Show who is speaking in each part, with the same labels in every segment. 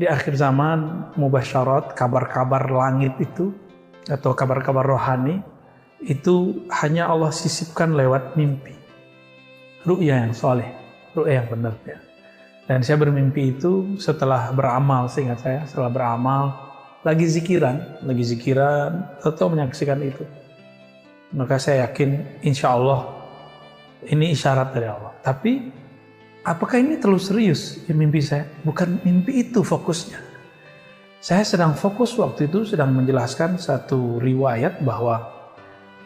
Speaker 1: di akhir zaman mubasyarat, kabar-kabar langit itu atau kabar-kabar rohani itu hanya Allah sisipkan lewat mimpi. Ru'ya yang soleh, ru'ya yang benar ya. Dan saya bermimpi itu setelah beramal, seingat saya, setelah beramal lagi zikiran atau menyaksikan itu. Maka saya yakin insya Allah ini isyarat dari Allah. Tapi apakah ini terlalu serius mimpi saya? Bukan mimpi itu fokusnya. Saya sedang fokus waktu itu sedang menjelaskan satu riwayat bahwa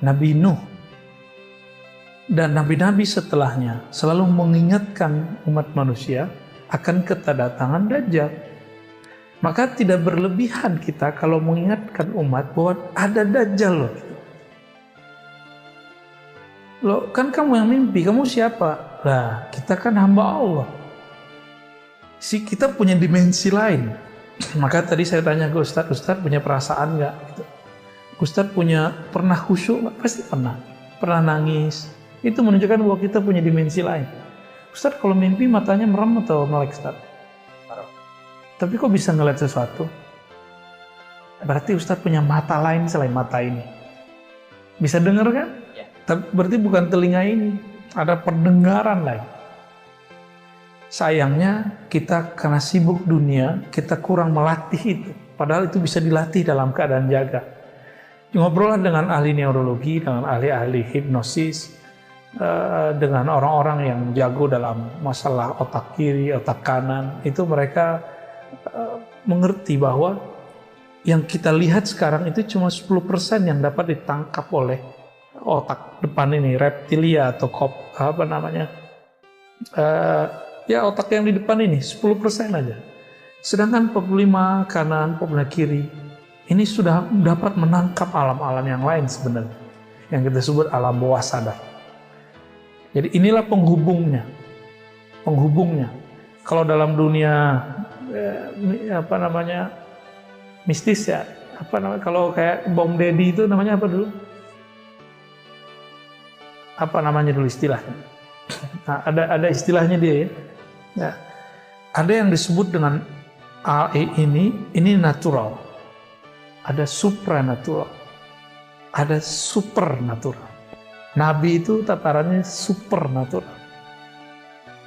Speaker 1: Nabi Nuh dan nabi-nabi setelahnya selalu mengingatkan umat manusia akan kedatangan Dajjal. Maka tidak berlebihan kita kalau mengingatkan umat bahwa ada Dajjal loh. Loh kan kamu yang mimpi, kamu siapa? Lah kita kan hamba Allah. Kita punya dimensi lain. Maka tadi saya tanya ke Ustadz punya perasaan nggak? Gitu. Ustadz pernah khusyuk nggak? Pasti pernah. Pernah nangis. Itu menunjukkan bahwa kita punya dimensi lain. Ustadz kalau mimpi matanya merem atau melek Ustadz? Tapi kok bisa ngeliat sesuatu? Berarti Ustadz punya mata lain selain mata ini. Bisa dengar kan? Ya. Berarti bukan telinga ini. Ada pendengaran lain. Sayangnya kita karena sibuk dunia, kita kurang melatih itu. Padahal itu bisa dilatih dalam keadaan jaga. Ngobrol dengan ahli neurologi, dengan ahli-ahli hipnosis, dengan orang-orang yang jago dalam masalah otak kiri, otak kanan. Itu mereka mengerti bahwa yang kita lihat sekarang itu cuma 10% yang dapat ditangkap oleh otak depan ini, reptilia atau otak yang di depan ini 10% aja. Sedangkan 45 kanan, 45 kiri ini sudah dapat menangkap alam-alam yang lain sebenarnya, yang kita sebut alam bawah sadar. Jadi inilah penghubungnya. Kalau dalam dunia mistis ya, kalau kayak bom Daddy itu namanya apa dulu? Apa namanya dulu istilahnya? Nah, ada istilahnya dia ya. Nah, ada yang disebut dengan ini natural. Ada supranatural. Ada supernatural. Nabi itu tatarannya supernatural.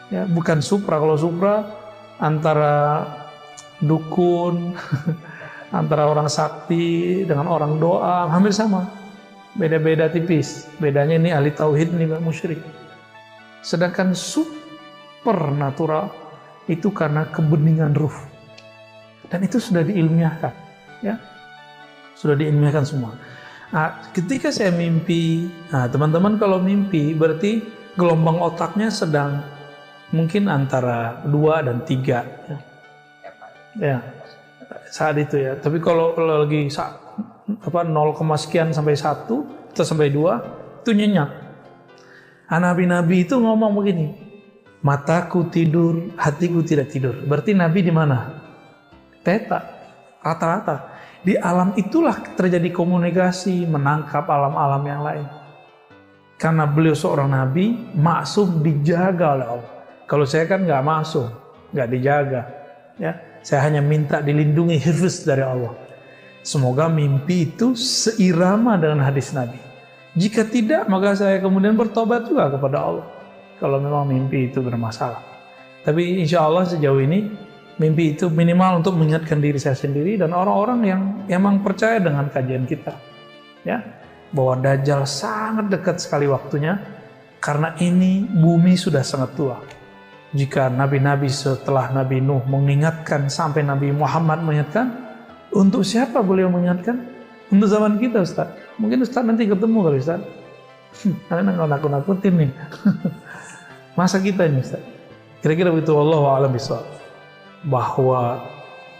Speaker 1: Ya, bukan supra. Kalau supra antara dukun, antara orang sakti dengan orang doa hampir sama. Beda-beda tipis. Bedanya ini ahli tauhid, ini musyrik. Sedangkan supernatural itu karena kebeningan ruh. Dan itu sudah diilmiahkan, ya. Sudah diilmiahkan semua. Nah, ketika saya mimpi, teman-teman kalau mimpi berarti gelombang otaknya sedang mungkin antara 2 dan 3. Ya, saat itu ya. Tapi kalau lagi 0, sekian sampai 1 atau sampai 2 itu nyenyak. Nabi-nabi itu ngomong begini, mataku tidur, hatiku tidak tidur. Berarti Nabi di mana? Teta, rata-rata. Di alam itulah terjadi komunikasi, menangkap alam-alam yang lain. Karena beliau seorang Nabi, maksum dijaga oleh Allah. Kalau saya kan nggak maksum, nggak dijaga. Ya, saya hanya minta dilindungi hifz dari Allah. Semoga mimpi itu seirama dengan hadis Nabi. Jika tidak, maka saya kemudian bertobat juga kepada Allah. Kalau memang mimpi itu bermasalah. Tapi insya Allah sejauh ini, mimpi itu minimal untuk mengingatkan diri saya sendiri dan orang-orang yang emang percaya dengan kajian kita. Ya, bahwa Dajjal sangat dekat sekali waktunya, karena ini bumi sudah sangat tua. Jika nabi-nabi setelah Nabi Nuh mengingatkan, sampai Nabi Muhammad mengingatkan, untuk siapa beliau mengingatkan? Untuk zaman kita, Ustaz. Mungkin Ustaz nanti ketemu kali, Ustaz. Karena nggak nakut-nakutin nih. Masa kita ini, Ustaz? Kira-kira begitu, wallahu a'lam bishawab. Bahwa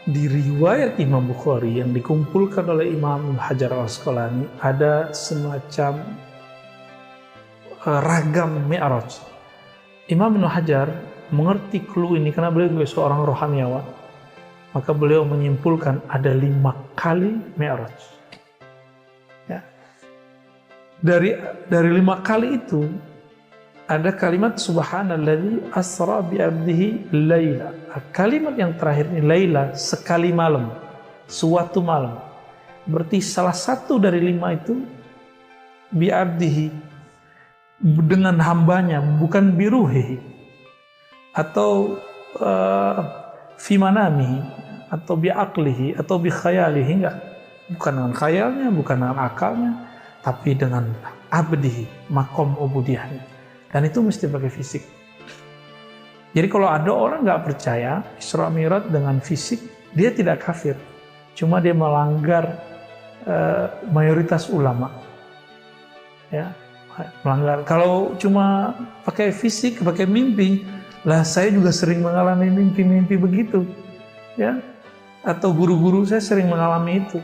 Speaker 1: di riwayat Imam Bukhari yang dikumpulkan oleh Imam Hajar al-Asqalani ada semacam ragam mi'raj. Imam Ibnu Hajar mengerti clue ini karena beliau juga seorang rohaniawan. Maka beliau menyimpulkan ada 5 kali mi'raj. Ya. Dari 5 kali itu ada kalimat subhanalladzi asra bi 'abdihi laila. Kalimat yang terakhir ini laila, sekali malam, suatu malam. Berarti salah satu dari 5 itu bi 'abdihi, dengan hambanya, bukan biruhi atau fi manamihi atau bi aqlihi atau bi khayalihi, enggak. Bukan dengan khayalnya, bukan dengan akalnya, tapi dengan abdihi, makom ubudiyahnya. Dan itu mesti pakai fisik. Jadi kalau ada orang nggak percaya Isra Mi'raj dengan fisik, dia tidak kafir. Cuma dia melanggar mayoritas ulama. Ya, melanggar. Kalau cuma pakai fisik, pakai mimpi, lah saya juga sering mengalami mimpi-mimpi begitu. Ya, atau guru-guru saya sering mengalami itu.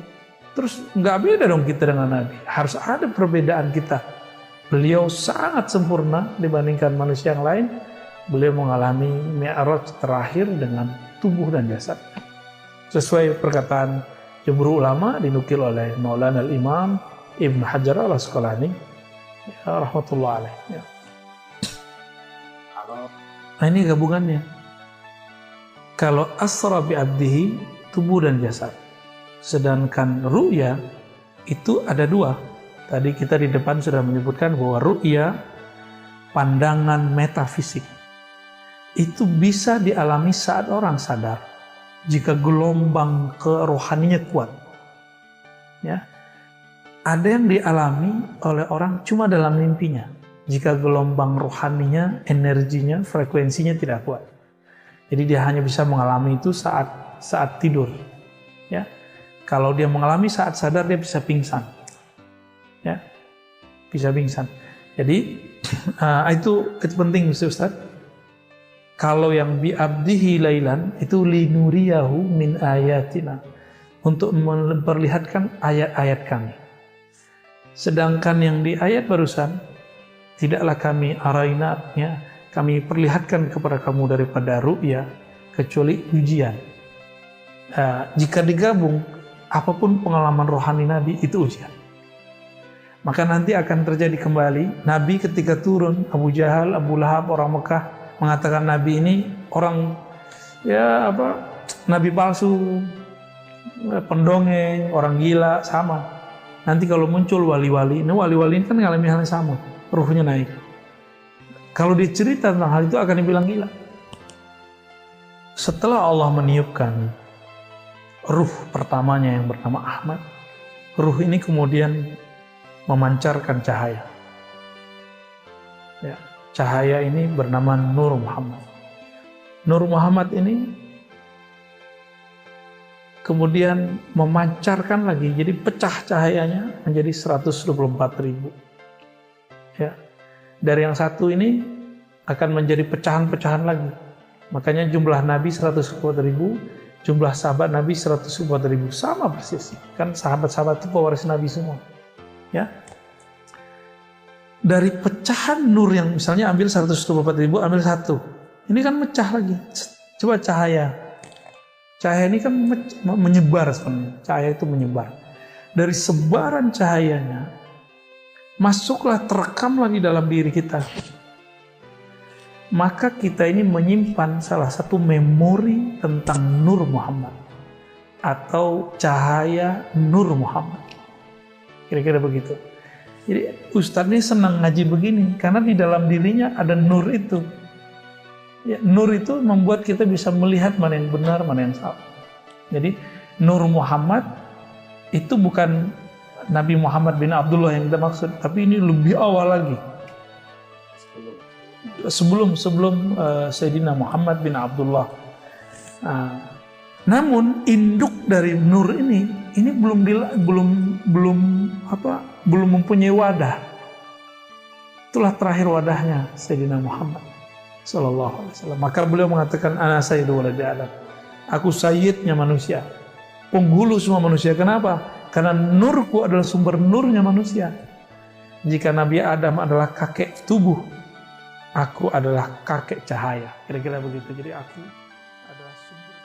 Speaker 1: Terus nggak beda dong kita dengan Nabi. Harus ada perbedaan kita. Beliau sangat sempurna dibandingkan manusia yang lain. Beliau mengalami Mi'raj terakhir dengan tubuh dan jasad. Sesuai perkataan jumhur ulama dinukil oleh Maulana al-Imam Ibn Hajar al-Asqalani, ya, rahmatullah alaih. Ya. Nah ini gabungannya. Kalau asra bi abdihi, tubuh dan jasad. Sedangkan ru'ya itu ada 2. Tadi kita di depan sudah menyebutkan bahwa ru'ya, pandangan metafisik, itu bisa dialami saat orang sadar jika gelombang kerohaninya kuat. Ya. Ada yang dialami oleh orang cuma dalam mimpinya jika gelombang rohaninya, energinya, frekuensinya tidak kuat. Jadi dia hanya bisa mengalami itu saat tidur. Ya. Kalau dia mengalami saat sadar, dia bisa pingsan. Ya, bisa pingsan. Jadi itu penting Ustaz. Kalau yang bi abdihi lailan itu linuriyahu min ayatina, untuk memperlihatkan ayat-ayat kami. Sedangkan yang di ayat barusan, tidaklah kami arainatnya, kami perlihatkan kepada kamu daripada ru'ya kecuali ujian. Jika digabung, apapun pengalaman rohani Nabi itu ujian. Maka nanti akan terjadi kembali, Nabi ketika turun, Abu Jahal, Abu Lahab, orang Mekah mengatakan Nabi ini orang Nabi palsu, pendongeng, orang gila, sama. Nanti kalau muncul wali-wali, ini wali-wali ini kan ngalami hal yang sama, ruhnya naik. Kalau dia cerita tentang hal itu akan dibilang gila. Setelah Allah meniupkan ruh pertamanya yang bernama Ahmad, ruh ini kemudian memancarkan cahaya. Ya, cahaya ini bernama Nur Muhammad. Nur Muhammad ini kemudian memancarkan lagi, jadi pecah cahayanya menjadi 124.000. Ya, dari yang satu ini akan menjadi pecahan-pecahan lagi. Makanya jumlah Nabi 124.000, jumlah sahabat Nabi 124.000, sama persis. Kan sahabat-sahabat itu pewaris Nabi semua. Ya, dari pecahan nur yang misalnya ambil 124.000, ambil satu, ini kan mecah lagi. Coba cahaya ini kan menyebar sebenarnya. Cahaya itu menyebar. Dari sebaran cahayanya masuklah, terekam lagi dalam diri kita. Maka kita ini menyimpan salah satu memori tentang Nur Muhammad atau cahaya Nur Muhammad. Kira-kira begitu. Jadi Ustadz ini senang ngaji begini karena di dalam dirinya ada nur itu. Ya, nur itu membuat kita bisa melihat mana yang benar, mana yang salah. Jadi Nur Muhammad itu bukan Nabi Muhammad bin Abdullah yang kita maksud, tapi ini lebih awal lagi. Sebelum Sayyidina Muhammad bin Abdullah. Namun induk dari nur ini belum mempunyai wadah. Itulah terakhir wadahnya Sayyidina Muhammad sallallahu alaihi wasallam. Maka beliau mengatakan ana sayyidu waladi Adam. Aku sayyidnya manusia, penghulu semua manusia. Kenapa? Karena nurku adalah sumber nurnya manusia. Jika Nabi Adam adalah kakek tubuh, aku adalah kakek cahaya. Kira-kira begitu. Jadi aku adalah sumber